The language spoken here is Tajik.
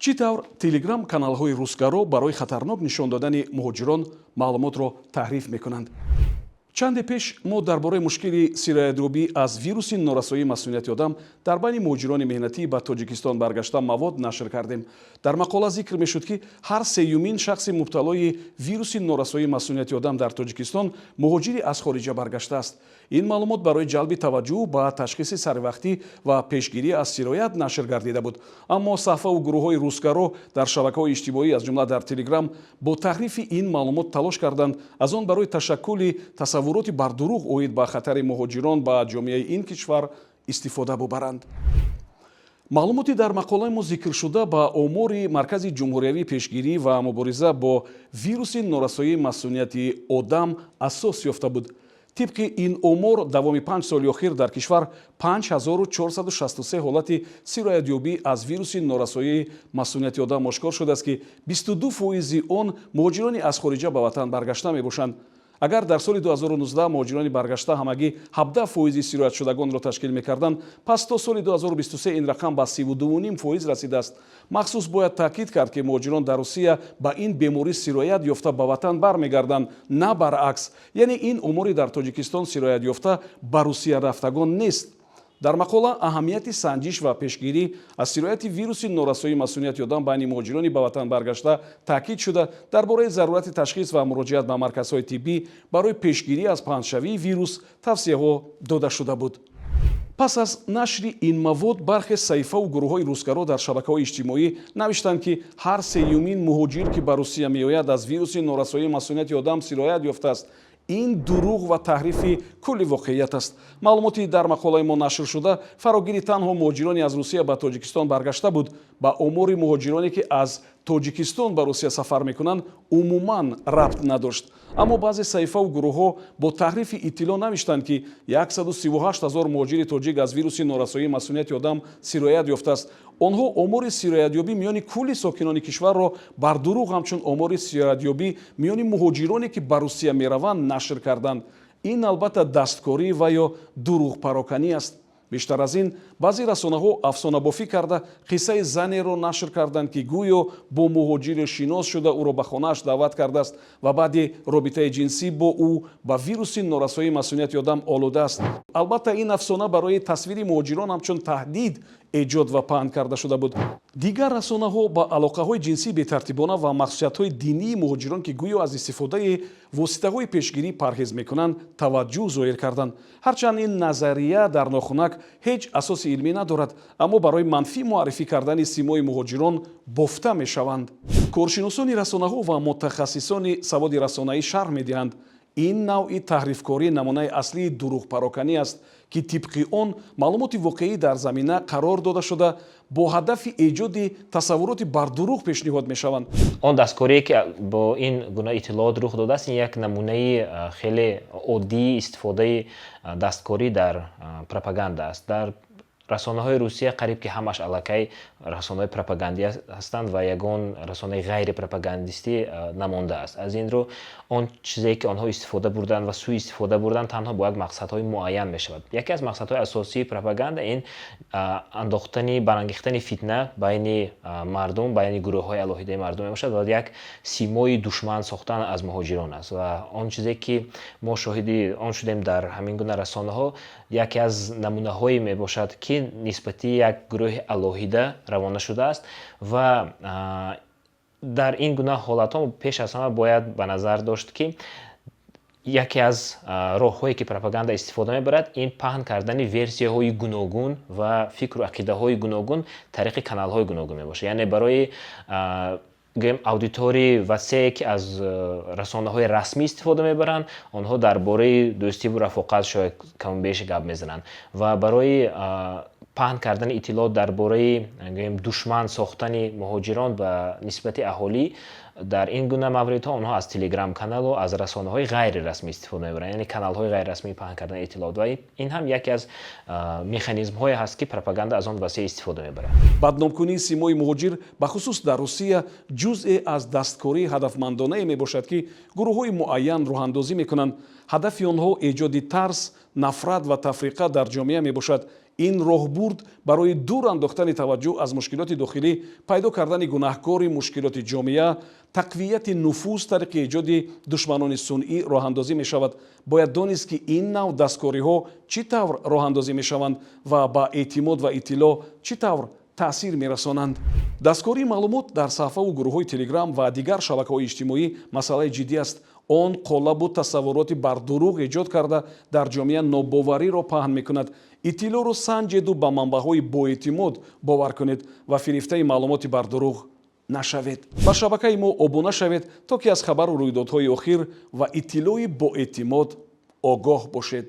чӣ тавр телеграм-каналҳои русгаро барои хатарнок нишон додани муҳоҷирон маълумотро таҳриф мекунанд? чанде пеш мо дар бораи мушкили сироятёбӣ аз вируси норасоии масъулияти одам дар байни муҳоҷирони меҳнатӣ ба тоҷикистон баргашта мавод нашр кардем. Дар мақола зикр мешуд, ки ҳар сеюмин шахси мубталои вируси норасоии масъулияти одам дар Тоҷикистон муҳоҷири аз хориҷа баргаштааст. Ин маълумот барои ҷалби таваҷҷӯҳ ба ташхиси саривақтӣ ва пешгирӣ аз сироят нашр гардида буд. Аммо саҳфаву гурӯҳҳои русгаро дар шабакаҳои иҷтимоӣ аз ҷумла дар Телеграм бо таҳрифи ин маълумот талош карданд, аз он барои ташаккули тасаввуроти бардуруғ оид ба хатари муҳоҷирон ба ҷомеаи ин кишвар истифода бубаранд. маълумоти дар мақолаи мо зикршуда ба омори Маркази ҷумҳуриявии пешгирӣ ва мубориза бо вируси норасоии масъулияти одам асос ёфта буд. тибқи ин омор давоми 5 соли охир дар кишвар 5463 ҳолати сироятёбӣ аз вируси норасоии масъулияти одам ошкор шудааст, ки 22% он муҳоҷирони аз хориҷа ба ватан баргашта мебошанд. агар дар соли 2019 муҳоҷирони баргашта ҳамагӣ 17% сироятшудагонро ташкил мекарданд, пас то соли 2023 ин рақам ба 32.5% расидааст. махсус бояд таъкид кард, ки муҳоҷирон дар Русия ба ин беморӣ сироят ёфта ба ватан бармегарданд, на баръакс. яъне ин омори дар Тоҷикистон сироят ёфта ба Русия рафтагон нест. дар мақола аҳамияти санҷиш ва пешгирӣ аз сирояти вируси норасоии масъулияти одам байни муҳоҷирони ба ватан баргашта таъкид шуда, дар бораи зарурати ташхис ва муроҷиат ба марказҳои тиббӣ барои пешгирӣ аз паҳншавии вирус тавсияҳо дода шуда буд. пас аз нашри ин мавод бархе саҳифаву гурӯҳҳои русгаро дар шабакаҳои иҷтимоӣ навиштанд, ки ҳар сеюмин муҳоҷир, ки ба Русия меояд, аз вируси норасоии масъулияти одам сироят ёфтааст. ин дурӯғ ва таҳрифи кулли воқеият аст. маълумоти дар мақолаи мо нашр шуда фарогири танҳо муҳоҷирони аз Русия ба Тоҷикистон баргашта буд, ба омори муҳоҷироне, ки аз Тоҷикистон ба Русия сафар мекунанд, умуман рабт надошт. аммо баъзе саҳифаву гурӯҳҳо бо таҳрифи иттилоъ навиштанд, ки 138 000 муҳоҷири тоҷик аз вируси норасоии масъулияти одам сироят ёфтааст. онҳо омори сироятёбӣ миёни кулли сокинони кишварро бар дурӯғ ҳамчун омори сироятёбӣ миёни муҳоҷироне, ки ба Русия мераванд, нашр карданд. ин албатта дасткорӣ ва ё дурӯғпароканӣ аст. бештар аз ин, баъзе расонаҳо афсонабофӣ карда қиссаи занеро нашр карданд, ки гӯё бо муҳоҷире шинос шуда ӯро ба хонааш даъват кардааст ва баъди робитаи ҷинсӣ бо ӯ ба вируси норасоии масъулияти одам олудааст. албатта ин афсона барои тасвири муҳоҷирон ҳамчун таҳдид эҷод ва паҳн карда шуда буд. дигар расонаҳо ба алоқаҳои ҷинсӣ бетартибона ва махсусиятҳои динии муҳоҷирон, ки гӯё аз истифодаи воситаҳои пешгирӣ парҳез мекунанд, таваҷҷӯҳ зоҳир карданд. ҳарчанд ин назария дар нохунак ҳеҷ асоси илмӣ надорад, аммо барои манфӣ муаррифӣ кардани симои муҳоҷирон бофта мешаванд. коршиносони расонаҳо ва мутахассисони саводи расонаӣ шарҳ медиҳанд, ин навъи таҳрифкорӣ намунаи аслии дурӯғпароканӣ аст, ки тибқи он маълумоти воқеӣ дар замина қарор дода шуда бо ҳадафи эҷоди тасаввуроти бардуруғ пешниҳод мешаванд. он дасткорие ки бо ин гуна иттилоот рух додааст, ин як намунаи хеле оддии истифодаи дасткорӣ дар пропаганда аст. дар расонаҳои Русия қариб ки ҳамаш аллакай расонаҳои пропагандӣ ҳастанд ва ягон расонаи ғайри пропагандистӣ намондааст. аз ин рӯ он чизе ки онҳо истифода бурданд ва сӯи истифода бурданд танҳо бо як мақсадҳои муайян мешавад. яке аз мақсадҳои асосии пропаганда ин барангехтани фитна байни мардум, байни гурӯҳҳои алоҳидаи мардум мебошад ва як симои душман сохтан аз муҳоҷирон аст. ва он чизе ки мо шоҳиди он шудем дар ҳамин гуна расонаҳо, яке аз намунаҳое мебошад, ки нисбати як гурӯҳи алоҳида равона шудааст ва дар ин гуна ҳолатҳо пеш аз ҳама бояд ба назар дошт, ки яке аз роҳҳое ки пропаганда истифода мебарад, ин паҳн кардани версияҳои гуногун ва фикру ақидаҳои гуногун тариқи каналҳои гуногун мебошад. яъне барои аудитории васеъ ки аз расонаҳои расмӣ истифода мебаранд, онҳо дар бораи дӯстиву рафоқат шояд камубеш гап мезананд ва барои паҳн кардани иттилоот дар бораи душман сохтани муҳоҷирон ба нисбати аҳолӣ, дар ин гуна мавридҳо онҳо аз телеграм-каналу аз расонаҳои ғайрирасмӣ истифода мебаранд, яъне каналҳои ғайрирасмӣ паҳн кардани иттилоот ва ин ҳам яке аз механизмҳое ҳаст, ки пропаганда аз он васеъ истифода мебарад. бадномкунии симои муҳоҷир бахусус дар Русия ҷузъе аз дасткории ҳадафмандонае мебошад, ки гурӯҳҳои муайян роҳандозӣ мекунанд. ҳадафи онҳо эҷоди тарс, нафрат ва тафриқа дар ҷомеа мебошад. ин роҳбурд барои дур андохтани таваҷҷӯҳ аз мушкилоти дохилӣ, пайдо кардани гунаҳкори мушкилоти ҷомеа, тақвияти нуфуз тариқи эҷоди душманони сунъӣ роҳандозӣ мешавад. Бояд донист, ки ин навъ дасткориҳо чӣ тавр роҳандозӣ мешаванд ва ба эътимод ва иттилоъ чӣ тавр таъсир мерасонанд. дасткории маълумот дар саҳифаву гурӯҳҳои телеграм ва дигар шабакаҳои иҷтимоӣ масъалаи ҷиддӣ аст. он қолабу тасаввуроти бар дурӯғ эҷод карда дар ҷомеа нобовариро паҳн мекунад. иттилоъро санҷеду ба манбаъҳои боэътимод бовар кунед ва фирифтаи маълумоти бар дурӯғ нашавед. ба шабакаи мо обуна шавед, то ки аз хабару рӯйдодҳои охир ва иттилоъи боэътимод огоҳ бошед.